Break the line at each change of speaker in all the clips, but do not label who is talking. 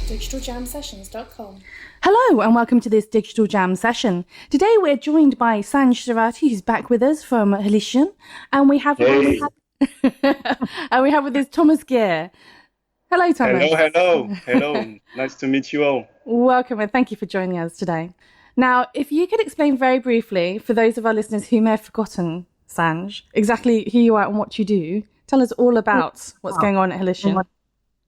digitaljamsessions.com.
Hello and welcome to this Digital Jam session. Today we're joined by Sanj Sarati, who's back with us from Halicion, and we have with us Thomas Gear. Hello, Thomas.
Hello. Nice to meet you all.
Welcome and thank you for joining us today. Now, if you could explain very briefly, for those of our listeners who may have forgotten, Sanj, exactly who you are and what you do, tell us all about what's going on at Halicion.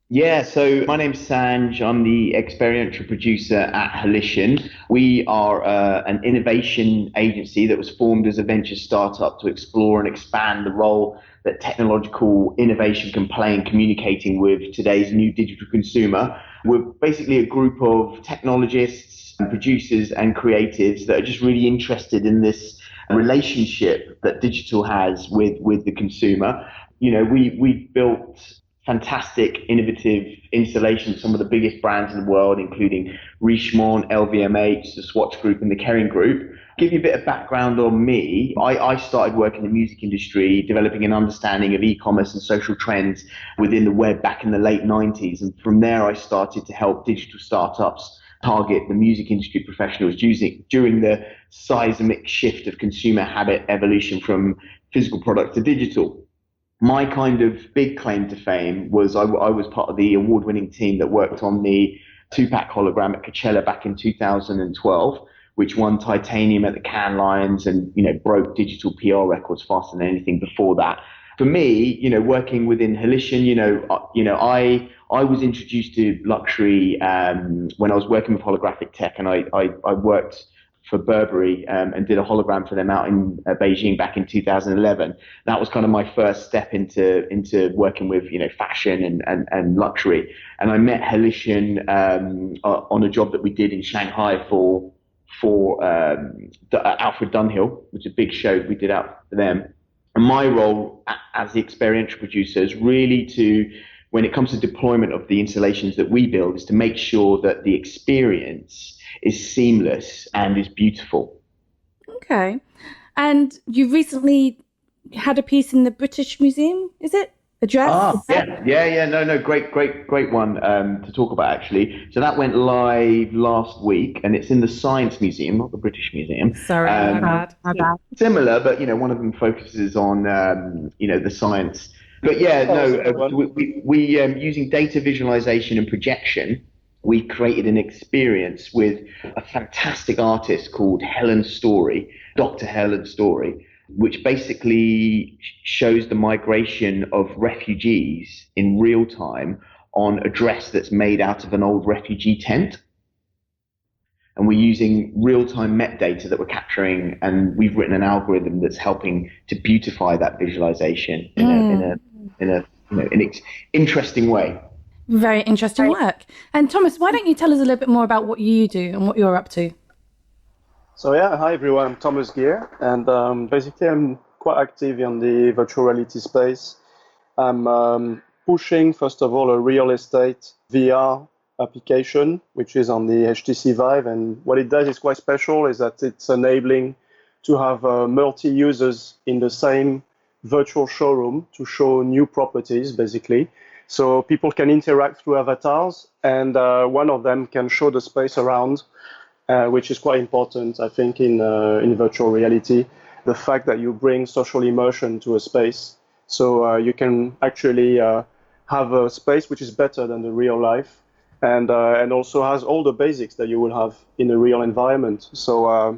Yeah, so my name's Sanj. I'm the experiential producer at Halicion. We are an innovation agency that was formed as a venture startup to explore and expand the role that technological innovation can play in communicating with today's new digital consumer. We're basically a group of technologists, producers and creatives that are just really interested in this relationship that digital has with the consumer. You know, we built fantastic, innovative installations, some of the biggest brands in the world, including Richemont, LVMH, the Swatch Group, and the Kering Group. Give you a bit of background on me. I started working in the music industry, developing an understanding of e-commerce and social trends within the web back in the late 90s. And from there, I started to help digital startups target the music industry professionals during the seismic shift of consumer habit evolution from physical product to digital. My kind of big claim to fame was I was part of the award-winning team that worked on the Tupac hologram at Coachella back in 2012, which won titanium at the Cannes Lions and, you know, broke digital PR records faster than anything before that. For me, you know, working within Halicion, I was introduced to luxury when I was working with holographic tech, and I worked for Burberry and did a hologram for them out in Beijing back in 2011. That was kind of my first step into working with, you know, fashion and luxury. And I met Halicion on a job that we did in Shanghai for Alfred Dunhill, which is a big show we did out for them. And my role as the experiential producer is really to, when it comes to deployment of the installations that we build, is to make sure that the experience is seamless and is beautiful.
Okay. And you recently had a piece in the British Museum, is it? A dress?
No, great one to talk about, actually. So that went live last week, and it's in the Science Museum, not the British Museum.
Sorry, my bad.
Similar, but, you know, one of them focuses on, the science. But we using data visualization and projection, we created an experience with a fantastic artist called Helen Story, Dr. Helen Story, which basically shows the migration of refugees in real time on a dress that's made out of an old refugee tent. And we're using real-time metadata that we're capturing, and we've written an algorithm that's helping to beautify that visualization in an interesting way.
Very interesting work. And Thomas, why don't you tell us a little bit more about what you do and what you're up to?
So hi everyone, I'm Thomas Gear, and basically I'm quite active in the virtual reality space. I'm pushing, first of all, a real estate VR application, which is on the HTC Vive, and what it does is quite special, is that it's enabling to have multi-users in the same virtual showroom to show new properties, basically. So people can interact through avatars, and one of them can show the space around, which is quite important, I think, in virtual reality. The fact that you bring social immersion to a space, so you can actually have a space which is better than the real life, and also has all the basics that you will have in a real environment. So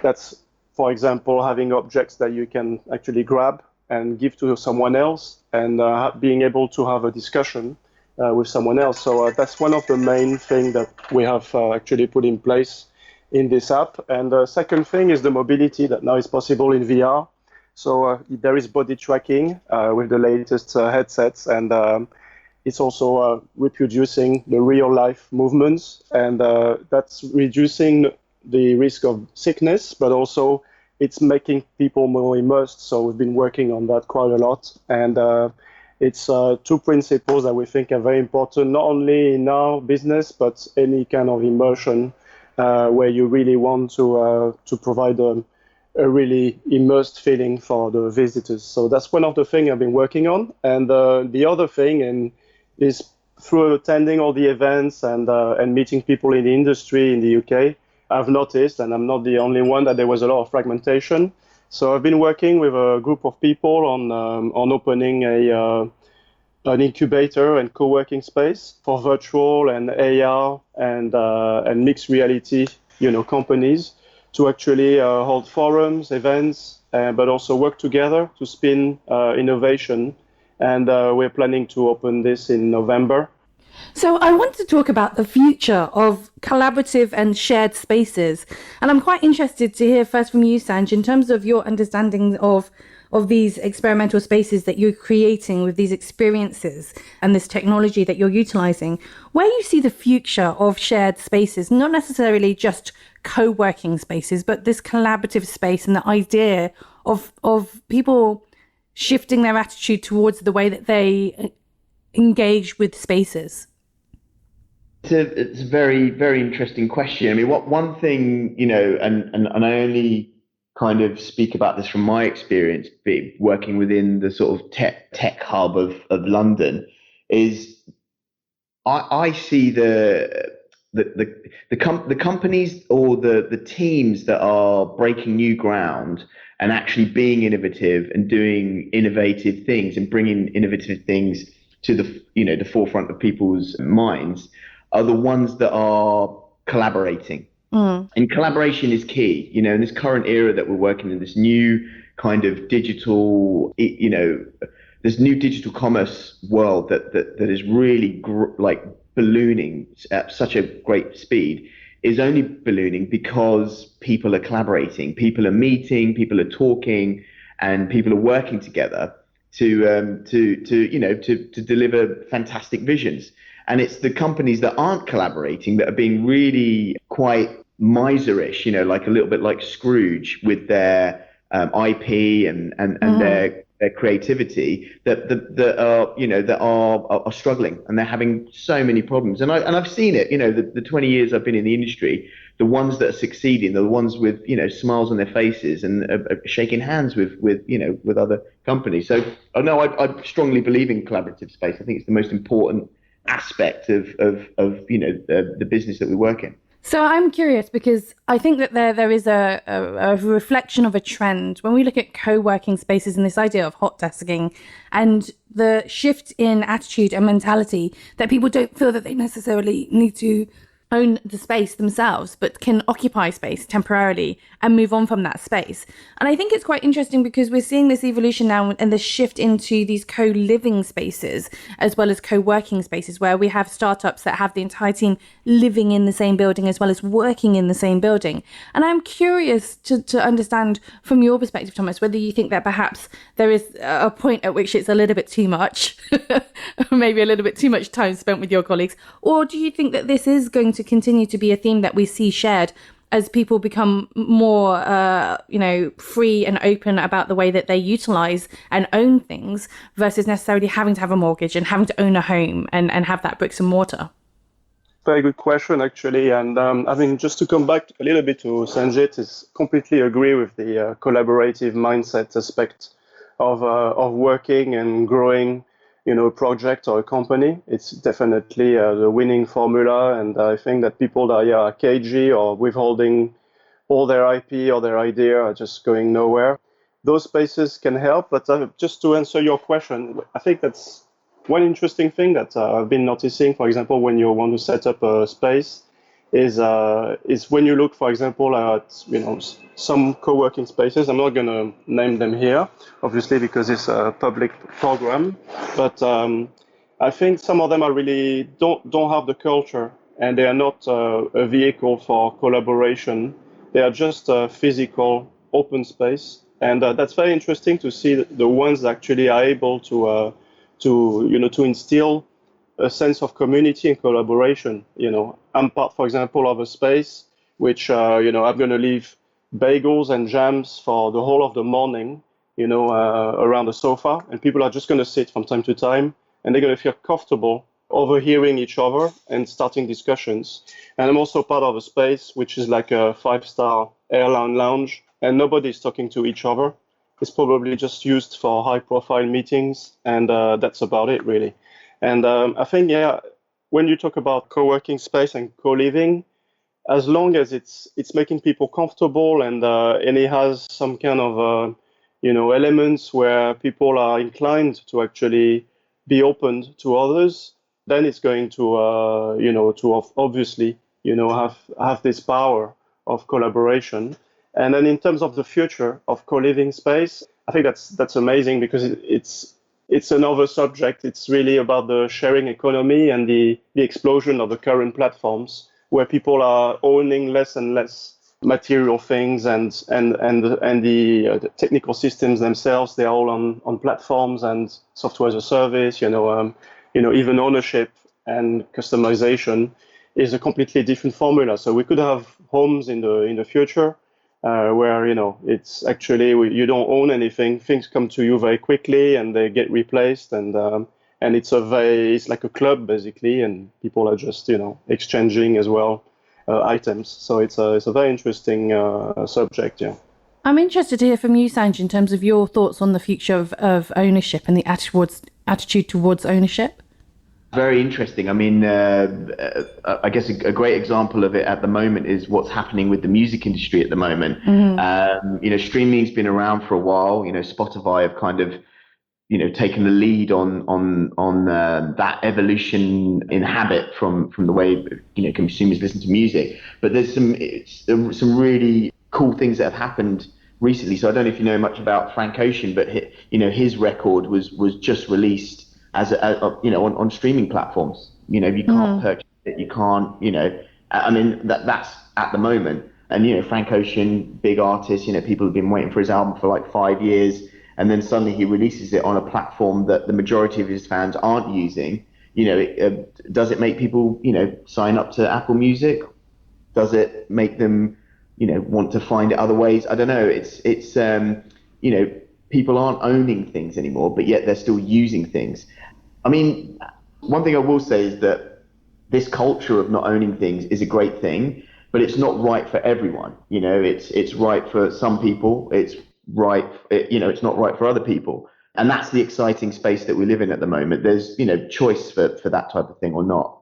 that's, for example, having objects that you can actually grab and give to someone else, and being able to have a discussion with someone else. So that's one of the main things that we have actually put in place in this app. And the second thing is the mobility that now is possible in VR. So there is body tracking with the latest headsets, and it's also reproducing the real life movements, and that's reducing the risk of sickness, but also it's making people more immersed. So we've been working on that quite a lot. And it's two principles that we think are very important, not only in our business, but any kind of immersion where you really want to provide a really immersed feeling for the visitors. So that's one of the things I've been working on. And the other thing, and is through attending all the events and meeting people in the industry in the UK, I've noticed, and I'm not the only one, that there was a lot of fragmentation. So I've been working with a group of people on opening an incubator and co-working space for virtual and AR and mixed reality, companies to actually hold forums, events, but also work together to spin innovation. And we're planning to open this in November.
So I want to talk about the future of collaborative and shared spaces. And I'm quite interested to hear first from you, Sanj, in terms of your understanding of these experimental spaces that you're creating with these experiences and this technology that you're utilizing, where you see the future of shared spaces, not necessarily just co-working spaces, but this collaborative space and the idea of people shifting their attitude towards the way that they engage with spaces.
It's a very, very interesting question. I mean, one thing, and I only kind of speak about this from my experience working within the sort of tech hub of London, is I see the companies or the teams that are breaking new ground and actually being innovative and doing innovative things and bringing innovative things to the forefront of people's minds are the ones that are collaborating. And collaboration is key, in this current era that we're working in, this new kind of digital, this new digital commerce world that is really ballooning at such a great speed, is only ballooning because people are collaborating, people are meeting, people are talking, and people are working together to deliver fantastic visions. And it's the companies that aren't collaborating that are being really quite miserish, like a little bit like Scrooge with their IP and their creativity that are struggling, and they're having so many problems. And I've seen it, the 20 years I've been in the industry, the ones that are succeeding, the ones with smiles on their faces and shaking hands with other companies. So I strongly believe in collaborative space. I think it's the most important aspect of the business that we work in.
So I'm curious because I think that there is a reflection of a trend when we look at co-working spaces and this idea of hot desking and the shift in attitude and mentality that people don't feel that they necessarily need to own the space themselves, but can occupy space temporarily and move on from that space. And I think it's quite interesting because we're seeing this evolution now and this shift into these co-living spaces as well as co-working spaces where we have startups that have the entire team living in the same building as well as working in the same building. And I'm curious to understand from your perspective, Thomas, whether you think that perhaps there is a point at which it's a little bit too much, maybe a little bit too much time spent with your colleagues, or do you think that this is going to continue to be a theme that we see shared as people become more, free and open about the way that they utilize and own things versus necessarily having to have a mortgage and having to own a home and have that bricks and mortar?
Very good question, actually. And just to come back a little bit to Sanjit, is completely agree with the collaborative mindset aspect of working and growing a project or a company. It's definitely the winning formula. And I think that people that are cagey or withholding all their IP or their idea are just going nowhere. Those spaces can help. But just to answer your question, I think that's one interesting thing that I've been noticing, for example, when you want to set up a space, is when you look, for example, at some co-working spaces. I'm not going to name them here, obviously, because it's a public program. But I think some of them are really don't have the culture, and they are not a vehicle for collaboration. They are just a physical open space, and that's very interesting to see the ones that actually are able to instill a sense of community and collaboration. I'm part, for example, of a space which, I'm going to leave bagels and jams for the whole of the morning, around the sofa, and people are just going to sit from time to time, and they're going to feel comfortable overhearing each other and starting discussions. And I'm also part of a space which is like a 5-star airline lounge, and nobody's talking to each other. It's probably just used for high-profile meetings, and that's about it, really. And I think, yeah, when you talk about co-working space and co-living, as long as it's making people comfortable and it has some kind of elements where people are inclined to actually be open to others, then it's going to obviously have this power of collaboration. And then in terms of the future of co-living space, I think that's amazing because it's another subject. It's really about the sharing economy and the explosion of the current platforms where people are owning less and less material things and the technical systems themselves. They're all on platforms and software as a service. Even ownership and customization is a completely different formula. So we could have homes in the future where it's actually you don't own anything. Things come to you very quickly and they get replaced, and it's like a club basically, and people are just exchanging as well items. So it's a very interesting subject. Yeah.
I'm interested to hear from you, Sanj, in terms of your thoughts on the future of ownership and the attitude towards ownership.
Very interesting. I mean, I guess a great example of it at the moment is what's happening with the music industry at the moment. Mm-hmm. Streaming's been around for a while. Spotify have kind of, taken the lead on that evolution in habit from the way consumers listen to music. But there's some really cool things that have happened recently. So I don't know if you know much about Frank Ocean, but his record was just released as on streaming platforms. You can't purchase it, you can't, I mean, that's at the moment. And, Frank Ocean, big artist, people have been waiting for his album for like 5 years. And then suddenly he releases it on a platform that the majority of his fans aren't using. Does it make people, sign up to Apple Music? Does it make them, want to find it other ways? I don't know. It's people aren't owning things anymore, but yet they're still using things. I mean, one thing I will say is that this culture of not owning things is a great thing, but it's not right for everyone. It's right for some people. It's not right for other people. And that's the exciting space that we live in at the moment. There's, choice for that type of thing or not.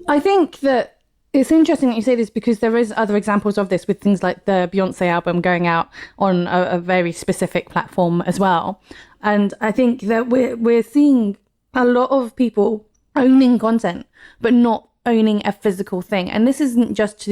I think that it's interesting that you say this because there is other examples of this with things like the Beyonce album going out on a very specific platform as well. And I think that we're seeing a lot of people owning content, but not owning a physical thing. And this isn't just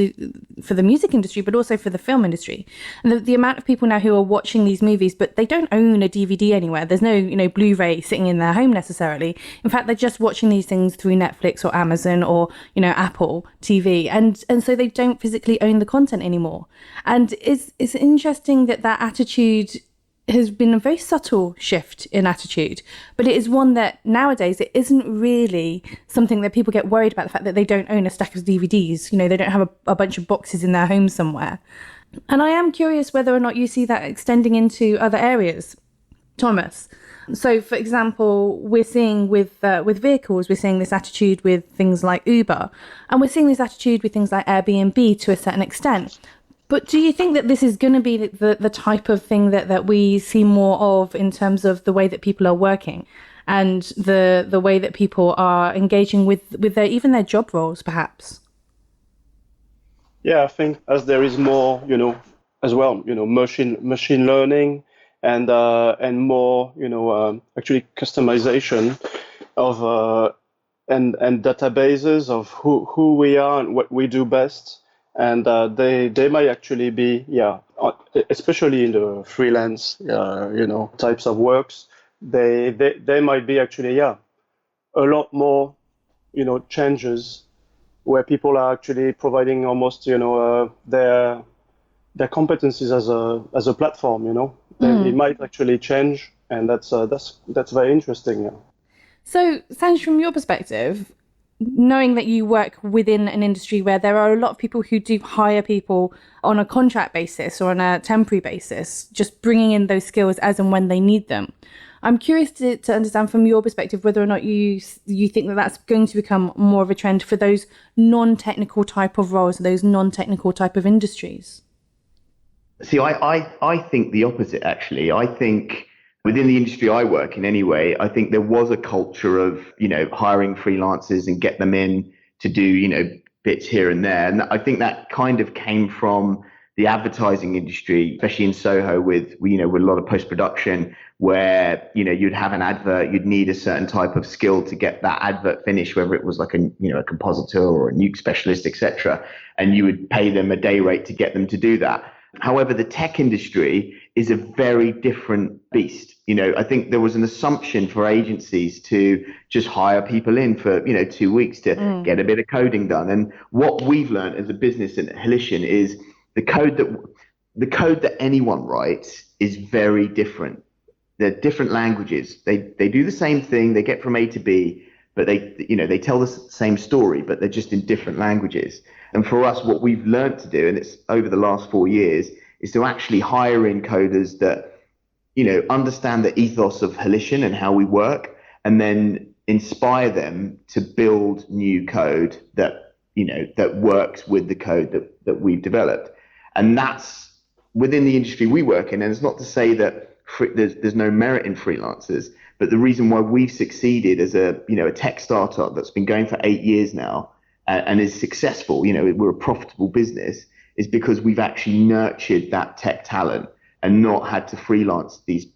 for the music industry, but also for the film industry. And the amount of people now who are watching these movies, but they don't own a DVD anywhere. There's no, Blu-ray sitting in their home necessarily. In fact, they're just watching these things through Netflix or Amazon or, Apple TV. And so they don't physically own the content anymore. And it's interesting that attitude has been a very subtle shift in attitude, but it is one that nowadays it isn't really something that people get worried about, the fact that they don't own a stack of DVDs. They don't have a bunch of boxes in their home somewhere. And I am curious whether or not you see that extending into other areas, Thomas. So, for example, we're seeing with vehicles, we're seeing this attitude with things like Uber, and we're seeing this attitude with things like Airbnb to a certain extent. But do you think that this is going to be the type of thing that we see more of in terms of the way that people are working and the way that people are engaging with even their job roles, perhaps?
Yeah, I think as there is more, as well, machine learning and more, actually customization of and databases of who we are and what we do best. And they might actually be, especially in the freelance, types of works, they might be actually, a lot more, changes where people are actually providing almost, their competencies as a platform, It might actually change, and that's very interesting. Yeah.
So, Sanj, from your perspective, knowing that you work within an industry where there are a lot of people who do hire people on a contract basis or on a temporary basis, just bringing in those skills as and when they need them. I'm curious to understand from your perspective whether or not you think that that's going to become more of a trend for those non-technical type of roles, those non-technical type of industries.
See, I think the opposite, actually. I think within the industry I work in anyway, I think there was a culture of, hiring freelancers and get them in to do, bits here and there. And I think that kind of came from the advertising industry, especially in Soho with a lot of post-production where, you'd have an advert, you'd need a certain type of skill to get that advert finished, whether it was like a compositor or a nuke specialist, etc. And you would pay them a day rate to get them to do that. However, the tech industry is a very different beast. I think there was an assumption for agencies to just hire people in for, 2 weeks to get a bit of coding done. And what we've learned as a business in Halition is the code that anyone writes is very different. They're different languages. They do the same thing. They get from A to B, but they tell the same story, but they're just in different languages. And for us, what we've learned to do, and it's over the last 4 years, is to actually hire in coders that, understand the ethos of Halition and how we work, and then inspire them to build new code that, that works with the code that we've developed. And that's within the industry we work in. And it's not to say that there's no merit in freelancers, but the reason why we've succeeded as a tech startup that's been going for 8 years now and is successful, we're a profitable business, is because we've actually nurtured that tech talent and not had to freelance these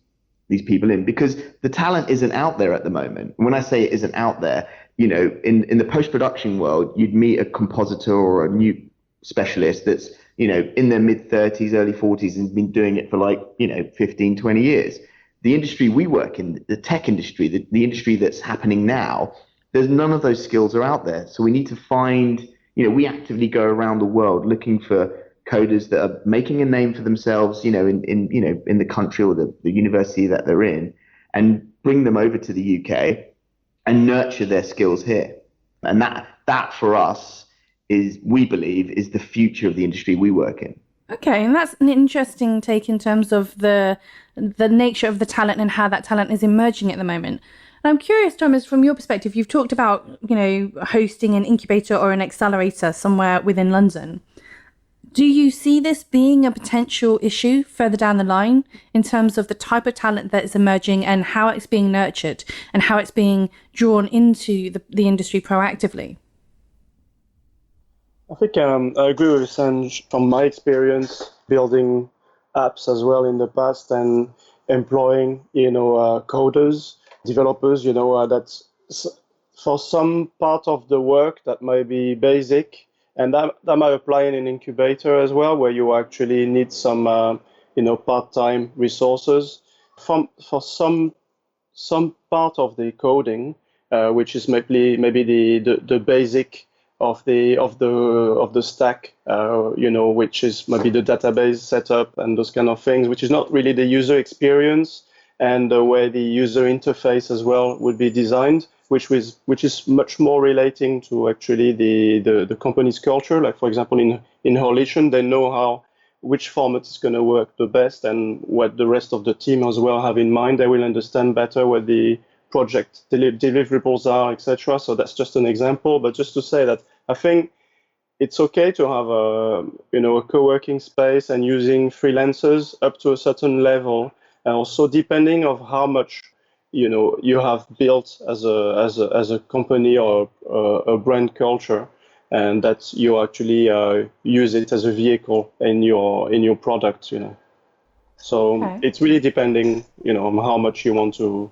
people in, because the talent isn't out there at the moment. When I say it isn't out there, in the post-production world, you'd meet a compositor or a new specialist that's, in their mid-30s, early 40s, and been doing it for 15, 20 years. The industry we work in, the tech industry, the industry that's happening now, there's none of those skills are out there. So we need to find, we actively go around the world looking for coders that are making a name for themselves, in the country or the university that they're in, and bring them over to the UK and nurture their skills here. And that for us is, we believe, is the future of the industry we work in.
Okay, and that's an interesting take in terms of the nature of the talent and how that talent is emerging at the moment. And I'm curious, Thomas, from your perspective, you've talked about, hosting an incubator or an accelerator somewhere within London. Do you see this being a potential issue further down the line in terms of the type of talent that is emerging and how it's being nurtured and how it's being drawn into the industry proactively?
I think I agree with Sanj from my experience building apps as well in the past and employing, coders, developers, that's for some part of the work that might be basic, and that might apply in an incubator as well, where you actually need some, part-time resources. For some part of the coding, which is maybe the basic of the stack, which is maybe the database setup and those kind of things, which is not really the user experience and the way the user interface as well would be designed, which is much more relating to actually the company's culture. Like, for example, in Halition, they know which format is going to work the best and what the rest of the team as well have in mind. They will understand better what the project deliverables are, etc. So that's just an example. But just to say that I think it's okay to have a co-working space and using freelancers up to a certain level, and also depending of how much you have built as a company or a brand culture, and that you actually use it as a vehicle in your product. So okay. It's really depending on how much you want to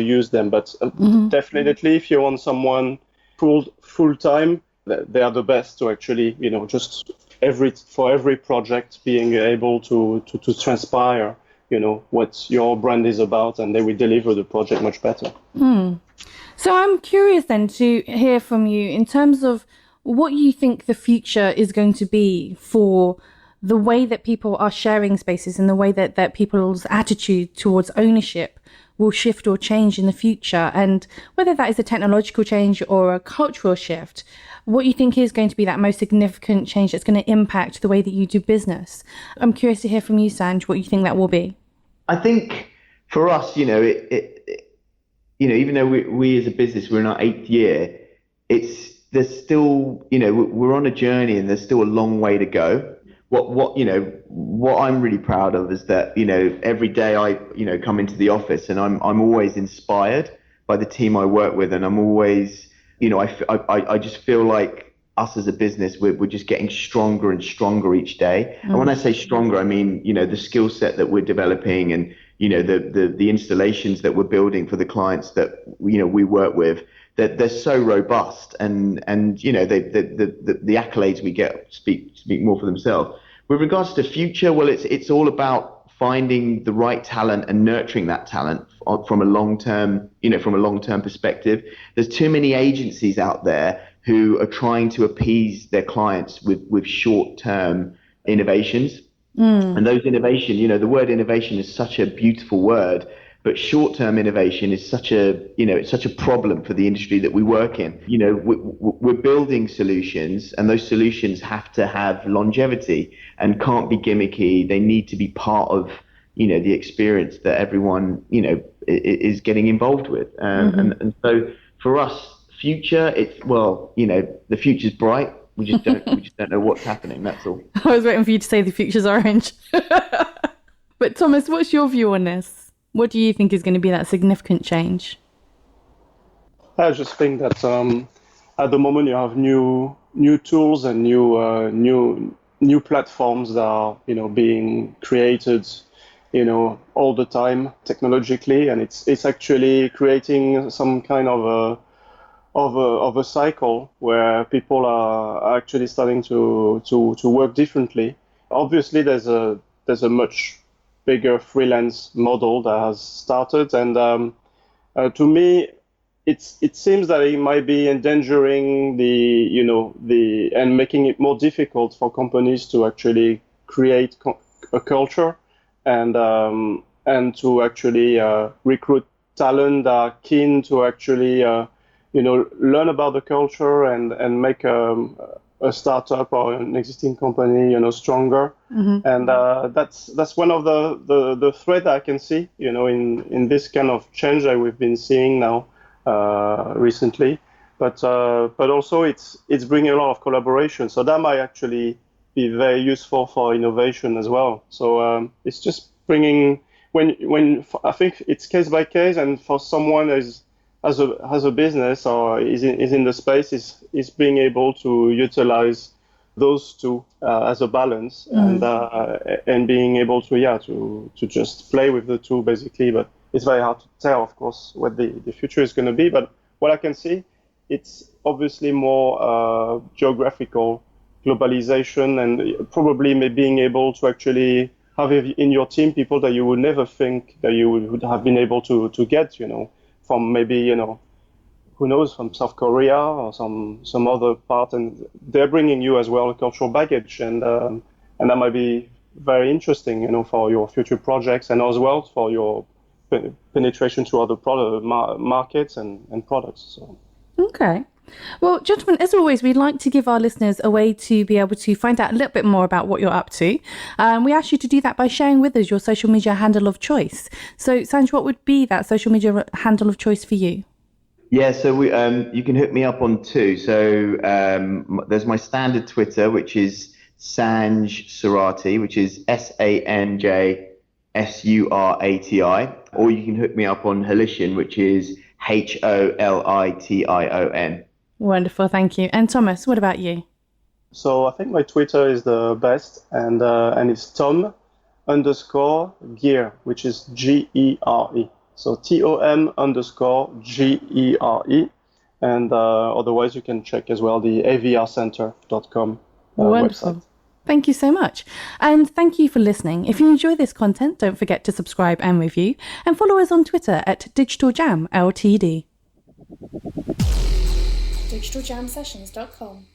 use them, but definitely if you want someone full time, they are the best to actually just for every project being able to transpire what your brand is about, and they will deliver the project much better.
So I'm curious then to hear from you in terms of what you think the future is going to be for the way that people are sharing spaces and the way that people's attitude towards ownership will shift or change in the future, and whether that is a technological change or a cultural shift, what you think is going to be that most significant change that's going to impact the way that you do business. I'm curious to hear from you, Sanj, what you think that will be.
I think for us, even though we as a business, we're in our 8th year, there's still, we're on a journey and there's still a long way to go. what I'm really proud of is that, every day I, come into the office and I'm always inspired by the team I work with. And I'm always, I just feel like us as a business, we're just getting stronger and stronger each day. And when I say stronger, I mean, the skill set that we're developing and, the installations that we're building for the clients that, we work with, that they're so robust and the accolades we get speak more for themselves. With regards to the future, well, it's all about finding the right talent and nurturing that talent from a long-term perspective. There's too many agencies out there who are trying to appease their clients with short-term innovations. And those innovation, the word innovation is such a beautiful word, but short-term innovation is it's such a problem for the industry that we work in. We're building solutions, and those solutions have to have longevity and can't be gimmicky. They need to be part of, the experience that everyone, is getting involved with. And so for us, future, the future's bright. We just don't know what's happening. That's all.
I was waiting for you to say the future's orange. But Thomas, what's your view on this? What do you think is going to be that significant change?
I just think that at the moment you have new tools and new platforms that are being created all the time technologically, and it's actually creating some kind of a cycle where people are actually starting to work differently. Obviously, there's a much bigger freelance model that has started, and to me, it seems that it might be endangering and making it more difficult for companies to actually create a culture and to actually recruit talent that are keen to actually learn about the culture and make a startup or an existing company stronger. And that's one of the thread I can see in this kind of change that we've been seeing now recently, but also it's bringing a lot of collaboration, so that might actually be very useful for innovation as well. So it's just bringing when I think it's case by case, and for someone has a business or is in the space is being able to utilize those two as a balance and being able to just play with the two basically. But it's very hard to tell, of course, what the future is going to be. But what I can see, it's obviously more geographical globalization, and probably being able to actually have in your team people that you would never think that you would have been able to get, from maybe, who knows, from South Korea or some other part, and they're bringing you as well a cultural baggage, and that might be very interesting, for your future projects and as well for your penetration to other markets and products. So.
Okay. Well, gentlemen, as always, we'd like to give our listeners a way to be able to find out a little bit more about what you're up to. We ask you to do that by sharing with us your social media handle of choice. So, Sanj, what would be that social media handle of choice for you?
Yeah, so we you can hook me up on two. So there's my standard Twitter, which is Sanj Surati, which is SANJ SURATI, or you can hook me up on Holition, which is HOLITION.
Wonderful, thank you. And Thomas, what about you?
So I think my Twitter is the best, and it's Tom_Gear, which is GERE. So TOM_GERE, and otherwise you can check as well the avrcenter.com website.
Thank you so much. And thank you for listening. If you enjoy this content, don't forget to subscribe and review, and follow us on Twitter at DigitalJamLTD.
DigitalJamSessions.com